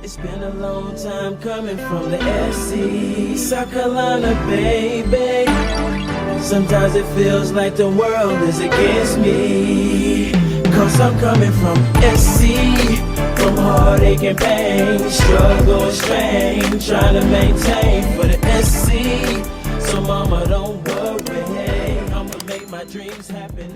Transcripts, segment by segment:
It's been a long time coming from the SC, South Carolina, baby. Sometimes it feels like the world is against me, 'cause I'm coming from SC, from heartache and pain, struggle and strain, trying to maintain for the SC. So mama, don't worry, I'ma make my dreams happen.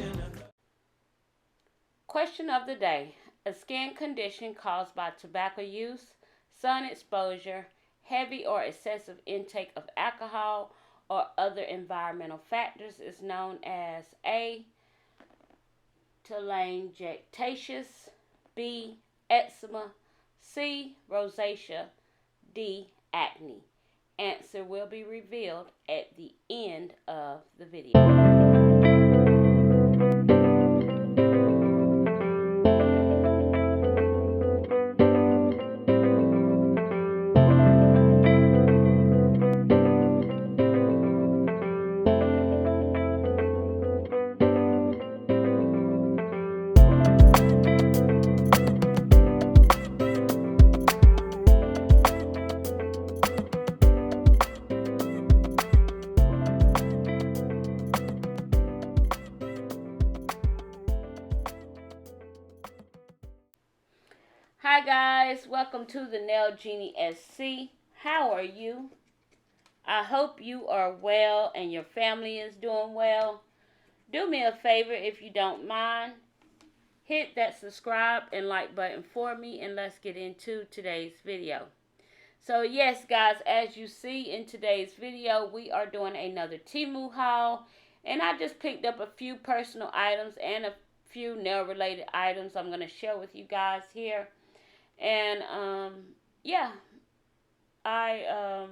Question of the day. A skin condition caused by tobacco use, sun exposure, heavy or excessive intake of alcohol, or other environmental factors is known as A, telangiectasias, B, eczema, C, rosacea, D, acne. Answer will be revealed at the end of the video. Hi guys, welcome to TheNailJeanieSC. How are you? I hope you are well and your family is doing well. Do me a favor if you don't mind. Hit that subscribe and like button for me, and let's get into today's video. So yes guys, as you see in today's video, we are doing another Temu haul. And I just picked up a few personal items and a few nail related items I'm going to share with you guys here. And yeah, I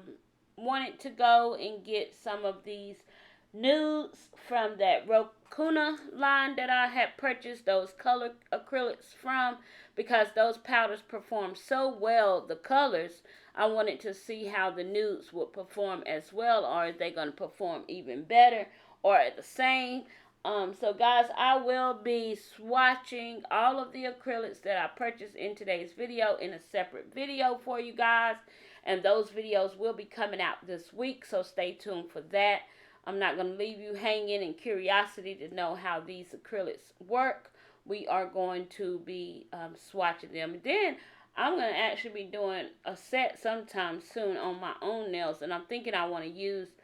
wanted to go and get some of these nudes from that Rokuna line that I had purchased those color acrylics from, because those powders perform so well, the colors. I wanted to see how the nudes would perform as well, or are they going to perform even better or at the same. So guys, I will be swatching all of the acrylics that I purchased in today's video in a separate video for you guys. And those videos will be coming out this week, so stay tuned for that. I'm not going to leave you hanging in curiosity to know how these acrylics work. We are going to be swatching them. And then I'm going to actually be doing a set sometime soon on my own nails. And I'm thinking I want to use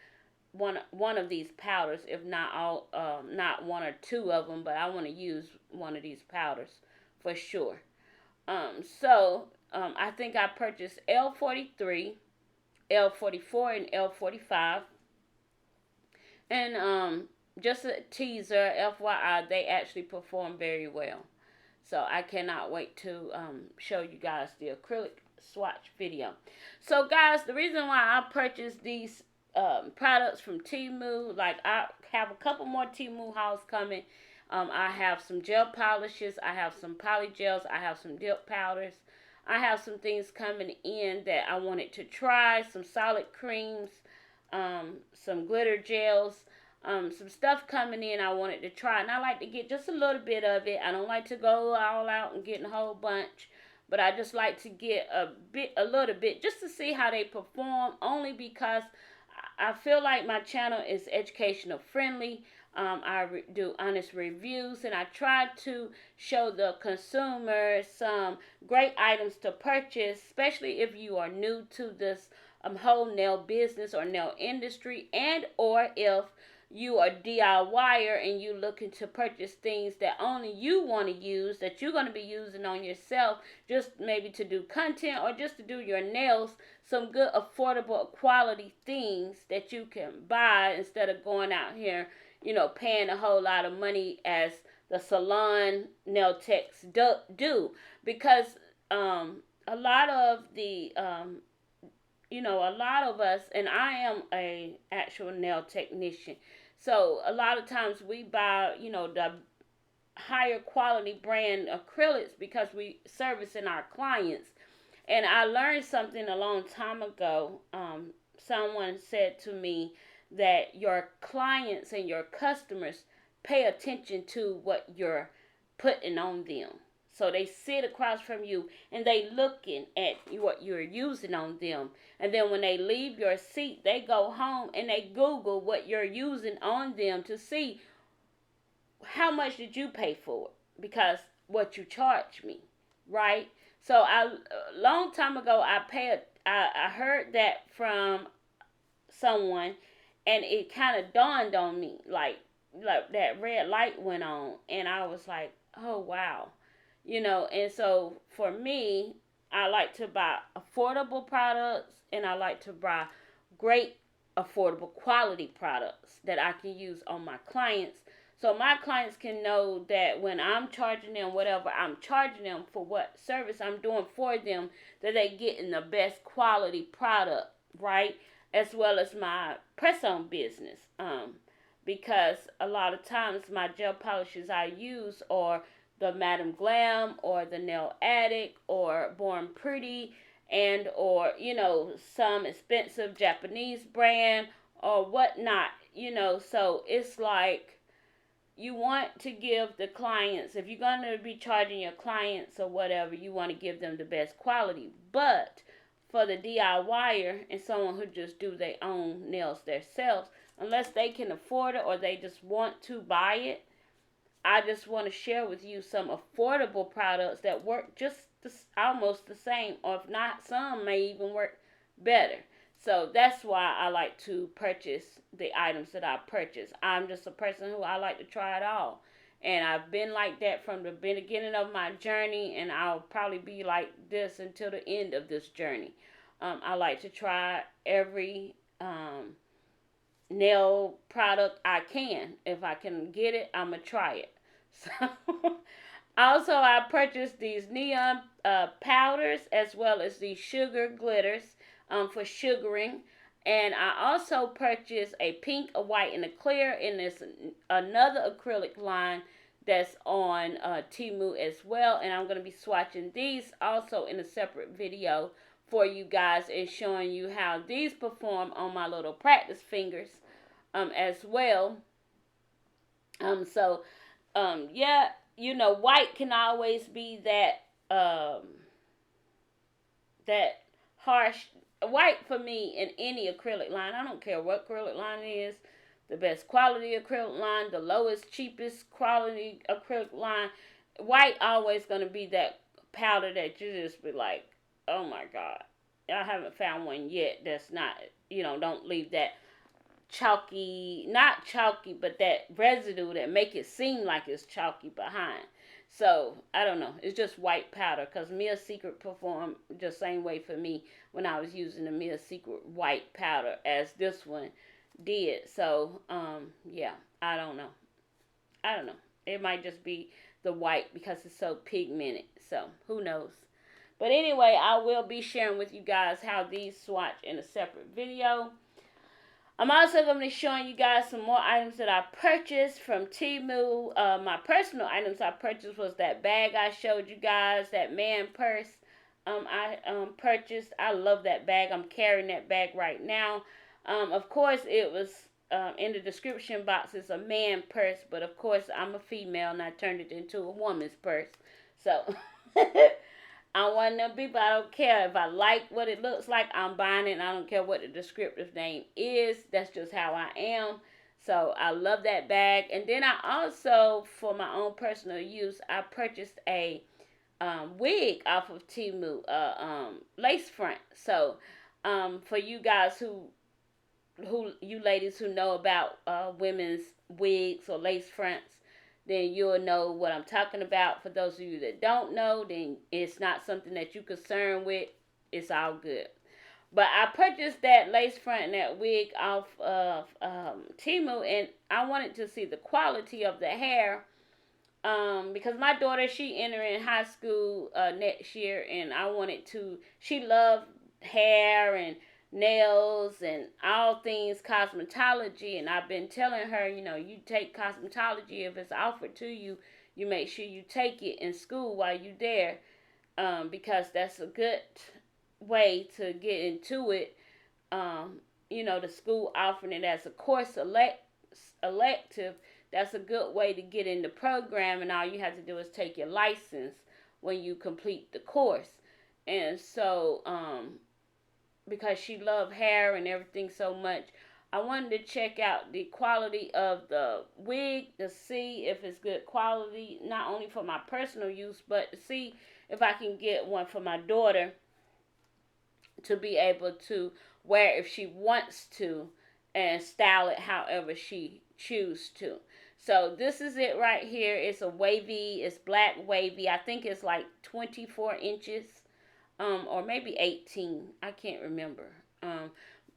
one of these powders, if not all, not one or two of them, but I want to use one of these powders for sure. I think I purchased L43, L44, and L45. And just a teaser, FYI, they actually perform very well. So I cannot wait to show you guys the acrylic swatch video. So guys, the reason why I purchased these products from Temu, like I have a couple more Temu hauls coming. I have some gel polishes, I have some poly gels, I have some dip powders, I have some things coming in that I wanted to try, some solid creams, some glitter gels, some stuff coming in I wanted to try, and I like to get just a little bit of it. I don't like to go all out and get a whole bunch, but I just like to get a little bit just to see how they perform, only because I feel like my channel is educational friendly. I do honest reviews, and I try to show the consumer some great items to purchase, especially if you are new to this whole nail business or nail industry, and or if you are DIYer and you looking to purchase things that only you want to use, that you're going to be using on yourself, just maybe to do content or just to do your nails, some good affordable quality things that you can buy instead of going out here, paying a whole lot of money as the salon nail techs do. Because a lot of the a lot of us, and I am a actual nail technician, so a lot of times we buy, the higher quality brand acrylics because we servicing our clients. And I learned something a long time ago. Someone said to me that your clients and your customers pay attention to what you're putting on them. So they sit across from you and they looking at what you're using on them. And then when they leave your seat, they go home and they Google what you're using on them to see how much did you pay for it, because what you charge me, right? So a long time ago, I heard that from someone, and it kind of dawned on me, like that red light went on, and I was like, oh wow, And so for me, I like to buy affordable products, and I like to buy great affordable quality products that I can use on my clients. So my clients can know that when I'm charging them whatever I'm charging them for what service I'm doing for them, that they get in the best quality product, right? As well as my press-on business. Because a lot of times my gel polishes I use are the Madam Glam or the Nail Addict or Born Pretty, and or some expensive Japanese brand or whatnot. So it's like, you want to give the clients, if you're going to be charging your clients or whatever, you want to give them the best quality. But for the DIYer and someone who just do their own nails themselves, unless they can afford it or they just want to buy it, I just want to share with you some affordable products that work almost the same, or if not, some may even work better. So that's why I like to purchase the items that I purchase. I'm just a person who I like to try it all. And I've been like that from the beginning of my journey, and I'll probably be like this until the end of this journey. I like to try every nail product I can. If I can get it, I'm going to try it. So also, I purchased these neon powders as well as these sugar glitters for sugaring. And I also purchased a pink, a white, and a clear. And there's another acrylic line that's on Temu as well. And I'm going to be swatching these also in a separate video for you guys and showing you how these perform on my little practice fingers as well. Yeah, white can always be that that harsh. White for me in any acrylic line. I don't care what acrylic line it is. The best quality acrylic line, the lowest, cheapest quality acrylic line. White always going to be that powder that you just be like, oh my God. I haven't found one yet that's not, don't leave that chalky, not chalky, but that residue that make it seem like it's chalky behind. So, I don't know. It's just white powder, because Mia Secret performed the same way for me when I was using the Mia Secret white powder as this one did. So, yeah, I don't know. It might just be the white because it's so pigmented. So, who knows? But anyway, I will be sharing with you guys how these swatch in a separate video. I'm also going to be showing you guys some more items that I purchased from Temu. My personal items I purchased was that bag I showed you guys, that man purse I purchased. I love that bag. I'm carrying that bag right now. Of course, it was in the description box. It's a man purse, but of course, I'm a female and I turned it into a woman's purse. So, I'm one of them people, I don't care if I like what it looks like, I'm buying it, and I don't care what the descriptive name is. That's just how I am. So I love that bag. And then I also, for my own personal use, I purchased a wig off of Temu, lace front. So for you guys you ladies who know about women's wigs or lace fronts, then you'll know what I'm talking about. For those of you that don't know, then it's not something that you're concerned with. It's all good. But I purchased that lace front and that wig off of Temu, and I wanted to see the quality of the hair because my daughter, she entering high school next year, and she loved hair and nails and all things cosmetology, and I've been telling her, you take cosmetology if it's offered to you, you make sure you take it in school while you're there, because that's a good way to get into it. The school offering it as a course elective, that's a good way to get in the program, and all you have to do is take your license when you complete the course. And so, because she loved hair and everything so much, I wanted to check out the quality of the wig to see if it's good quality, not only for my personal use, but to see if I can get one for my daughter to be able to wear if she wants to, and style it however she choose to. So this is it right here. It's a wavy, it's black wavy. I think it's like 24 inches, or maybe 18. I can't remember.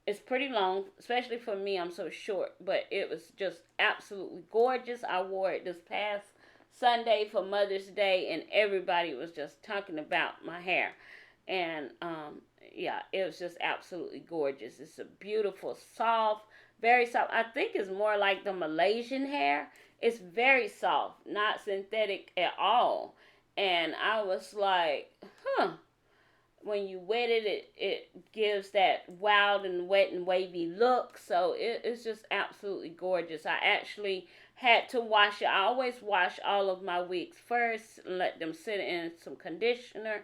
It's pretty long, especially for me. I'm so short, but it was just absolutely gorgeous. I wore it this past Sunday for Mother's Day, and everybody was just talking about my hair. And yeah, it was just absolutely gorgeous. It's a beautiful, soft, very soft. I think it's more like the Malaysian hair. It's very soft, not synthetic at all. And I was like, huh. When you wet it, it gives that wild and wet and wavy look. So it's just absolutely gorgeous. I actually had to wash it. I always wash all of my wigs first and let them sit in some conditioner,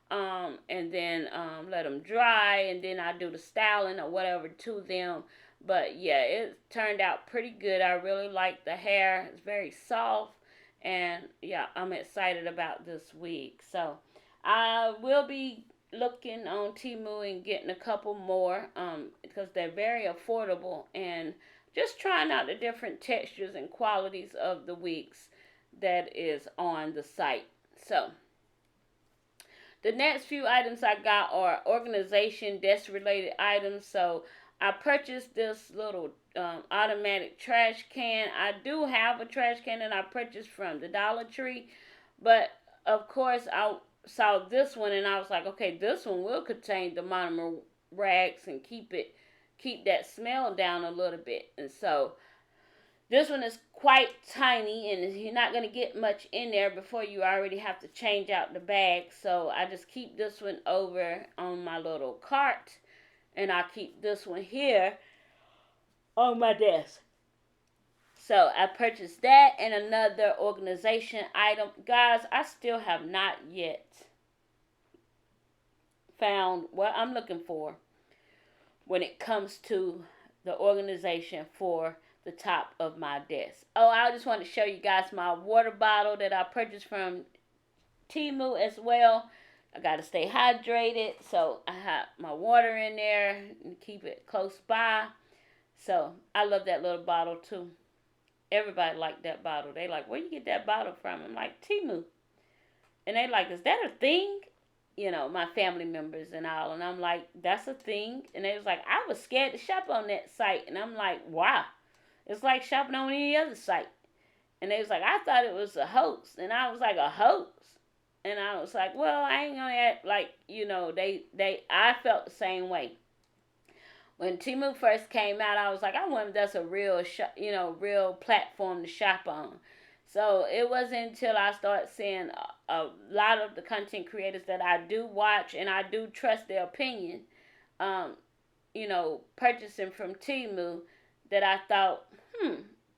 and then let them dry, and then I do the styling or whatever to them. But yeah, it turned out pretty good. I really like the hair. It's very soft, and yeah, I'm excited about this wig. So I will be looking on Temu and getting a couple more, because they're very affordable, and just trying out the different textures and qualities of the wigs that is on the site. So the next few items I got are organization desk related items. So I purchased this little automatic trash can. I do have a trash can that I purchased from the Dollar Tree, but of course I saw this one and I was like, okay, this one will contain the monomer rags and keep that smell down a little bit. And so this one is quite tiny, and you're not going to get much in there before you already have to change out the bag. So I just keep this one over on my little cart, and I keep this one here on my desk. So I purchased that and another organization item. Guys, I still have not yet found what I'm looking for when it comes to the organization for the top of my desk. Oh, I just want to show you guys my water bottle that I purchased from Temu as well. I got to stay hydrated, so I have my water in there and keep it close by. So I love that little bottle too. Everybody liked that bottle. They like, where you get that bottle from? I'm like, Temu. And they like, is that a thing? You know, my family members and all. And I'm like, that's a thing. And they was like, I was scared to shop on that site. And I'm like, wow. It's like shopping on any other site. And they was like, I thought it was a hoax. And I was like, a hoax? And I was like, well, I ain't gonna act like, you know, I felt the same way. When Temu first came out, I was like, I wonder if that's a real, real platform to shop on. So it wasn't until I started seeing a lot of the content creators that I do watch and I do trust their opinion, purchasing from Temu, that I thought,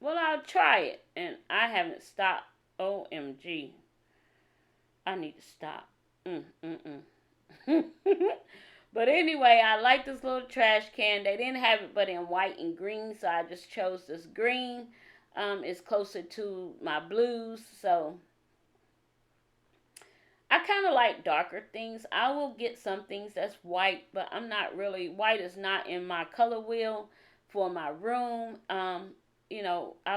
well, I'll try it. And I haven't stopped. OMG. I need to stop. But anyway, I like this little trash can. They didn't have it but in white and green, so I just chose this green. It's closer to my blues, so I kind of like darker things. I will get some things that's white, but I'm not really, white is not in my color wheel for my room. I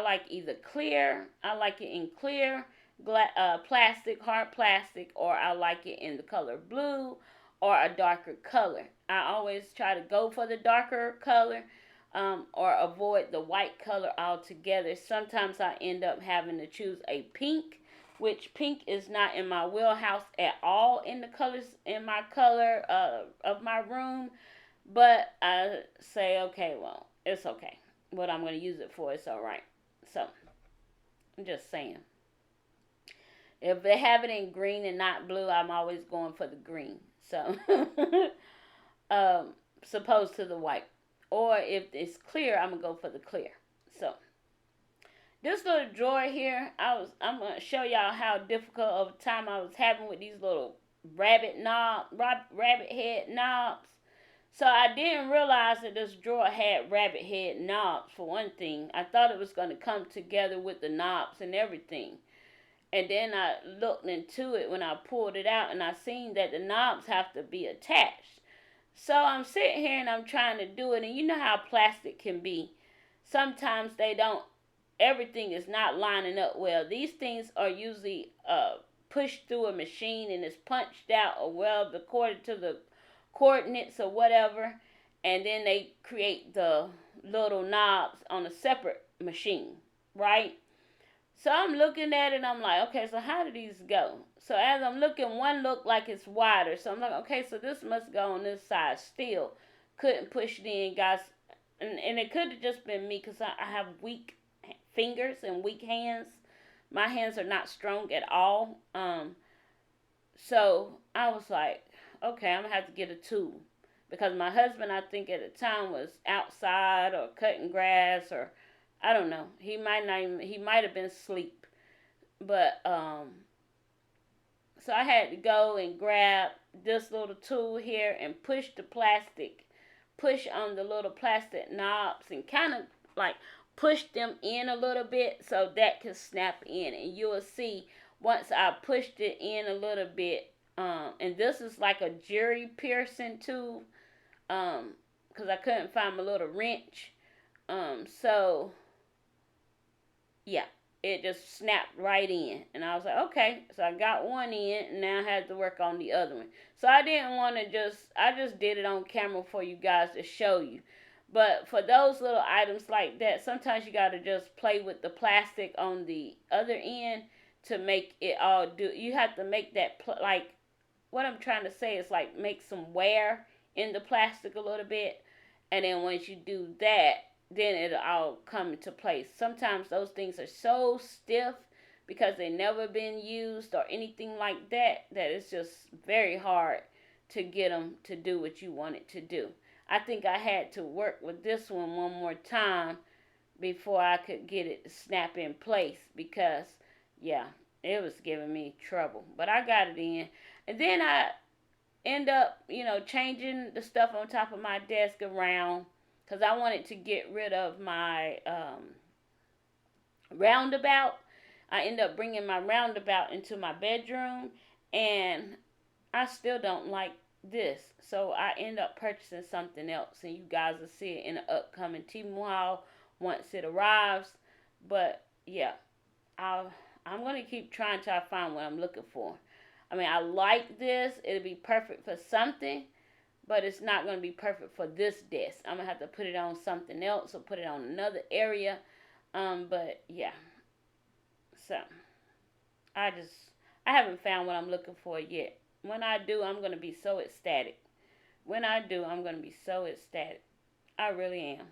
like either clear, I like it in clear, plastic, hard plastic, or I like it in the color blue or a darker color. I always try to go for the darker color, or avoid the white color altogether. Sometimes I end up having to choose a pink, which pink is not in my wheelhouse at all in the colors, in my color of my room. But I say, okay, well, it's okay. What I'm going to use it for is all right. So, I'm just saying. If they have it in green and not blue, I'm always going for the green. So, opposed to the white. Or if it's clear, I'm going to go for the clear. So, This little drawer here, I'm gonna show y'all how difficult of a time I was having with these little rabbit head knobs. So I didn't realize that this drawer had rabbit head knobs for one thing. I thought it was gonna come together with the knobs and everything. And then I looked into it when I pulled it out, and I seen that the knobs have to be attached. So I'm sitting here and I'm trying to do it, and you know how plastic can be. Sometimes they don't, everything is not lining up well. These things are usually pushed through a machine and it's punched out or welded according to the coordinates or whatever, and then they create the little knobs on a separate machine, right? So I'm looking at it, I'm like, okay, so how do these go? So as I'm looking, one looked like it's wider. So I'm like, okay, so this must go on this side. Still couldn't push it in, guys. And it could have just been me because I have weak fingers and weak hands. My hands are not strong at all. So I was like, okay, I'm going to have to get a tool. Because my husband, I think at the time, was outside or cutting grass, or I don't know. He might have been asleep. But so I had to go and grab this little tool here and push on the little plastic knobs and kind of like push them in a little bit so that can snap in. And you will see once I pushed it in a little bit, and this is like a jury piercing tool, because I couldn't find my little wrench. So yeah, it just snapped right in. And I was like, okay. So I got one in, and now I had to work on the other one. So I didn't want to I just did it on camera for you guys to show you. But for those little items like that, sometimes you got to just play with the plastic on the other end to make it all do. You have to make that, like, what I'm trying to say is like make some wear in the plastic a little bit. And then once you do that, then it'll all come into place. Sometimes those things are so stiff because they never been used or anything like that, that it's just very hard to get them to do what you want it to do. I think I had to work with this one more time before I could get it to snap in place because, yeah, it was giving me trouble. But I got it in. And then I end up, changing the stuff on top of my desk around because I wanted to get rid of my roundabout. I end up bringing my roundabout into my bedroom, and I still don't like this. So I end up purchasing something else, and you guys will see it in the upcoming Temu haul once it arrives. But yeah, I'm going to keep trying till I find what I'm looking for. I mean, I like this. It'll be perfect for something, but it's not going to be perfect for this desk. I'm going to have to put it on something else or put it on another area. But yeah. So, I haven't found what I'm looking for yet. When I do, I'm going to be so ecstatic. I really am.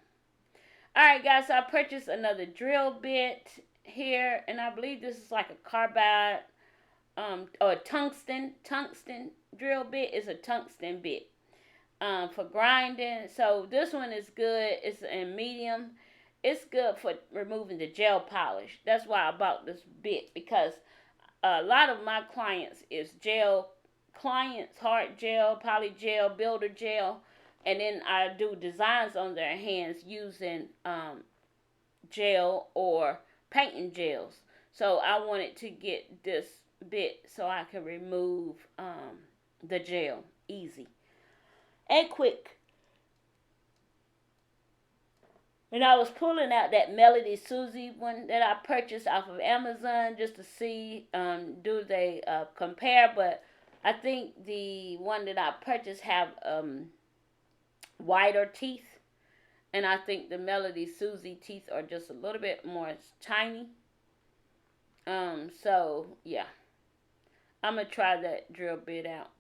Alright, guys, so I purchased another drill bit here, and I believe this is like a carbide, or a tungsten drill bit. Is a tungsten bit, for grinding. So this one is good. It's in medium. It's good for removing the gel polish. That's why I bought this bit, because a lot of my clients is gel clients, hard gel, poly gel, builder gel, and then I do designs on their hands using gel or painting gels. So I wanted to get this bit so I can remove the gel easy and quick. And I was pulling out that Melody Susie one that I purchased off of Amazon just to see, do they compare. But I think the one that I purchased have wider teeth. And I think the Melody Susie teeth are just a little bit more tiny. So, yeah. I'm going to try that drill bit out.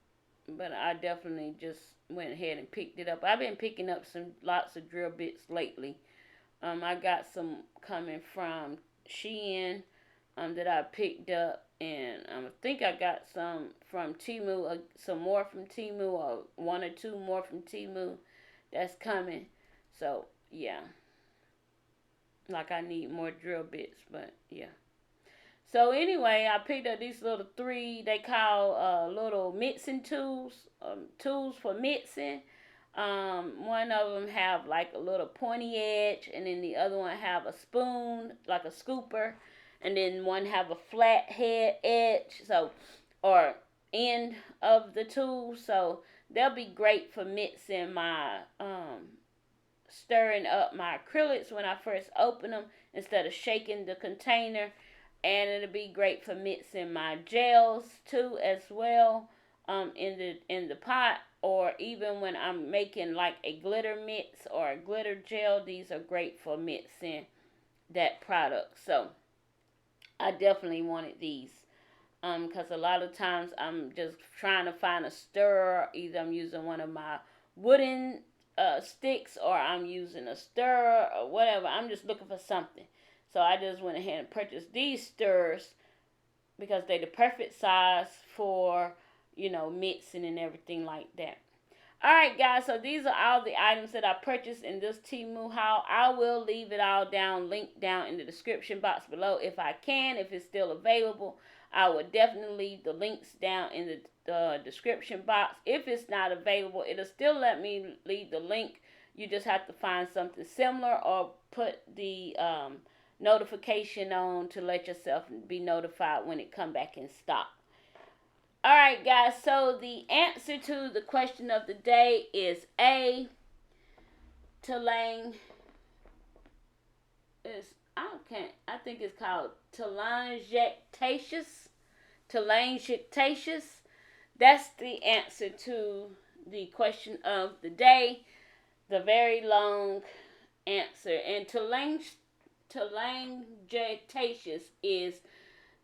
But I definitely just went ahead and picked it up. I've been picking up lots of drill bits lately. I got some coming from Shein that I picked up, and I think I got some from Temu, some more from Temu, or one or two more from Temu that's coming. So yeah, Like I need more drill bits, but yeah. So anyway, I picked up these little three, they call little mixing tools, tools for mixing. One of them have like a little pointy edge, and then the other one have a spoon, like a scooper, and then one have a flat head edge, so, or end of the tool. So they'll be great for mixing my, stirring up my acrylics when I first open them instead of shaking the container. And it'll be great for mixing my gels too as well, in the pot, or even when I'm making like a glitter mix or a glitter gel. These are great for mixing that product. So I definitely wanted these, because a lot of times I'm just trying to find a stirrer. Either I'm using one of my wooden sticks, or I'm using a stirrer, or whatever. I'm just looking for something. So I just went ahead and purchased these stirrers because they're the perfect size for, mixing and everything like that. Alright guys, so these are all the items that I purchased in this Temu haul. I will leave it all linked down in the description box below if I can, if it's still available. I will definitely leave the links down in the description box. If it's not available, it'll still let me leave the link. You just have to find something similar, or put the notification on to let yourself be notified when it come back in stock. Alright guys, so the answer to the question of the day is A. I think it's called telangiectasias. Telangiectasias. That's the answer to the question of the day. The very long answer. And telangiectasias is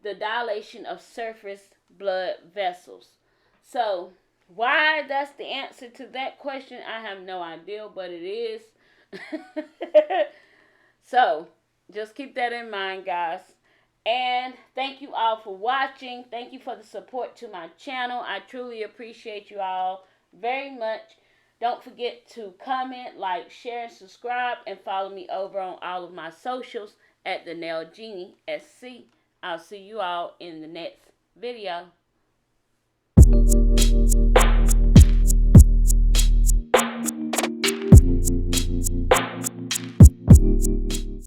the dilation of surface blood vessels. So why that's the answer to that question, I have no idea, but it is. So just keep that in mind, guys. And thank you all for watching. Thank you for the support to my channel. I truly appreciate you all very much. Don't forget to comment, like, share, and subscribe, and follow me over on all of my socials at TheNailJeanieSC. I'll see you all in the next video.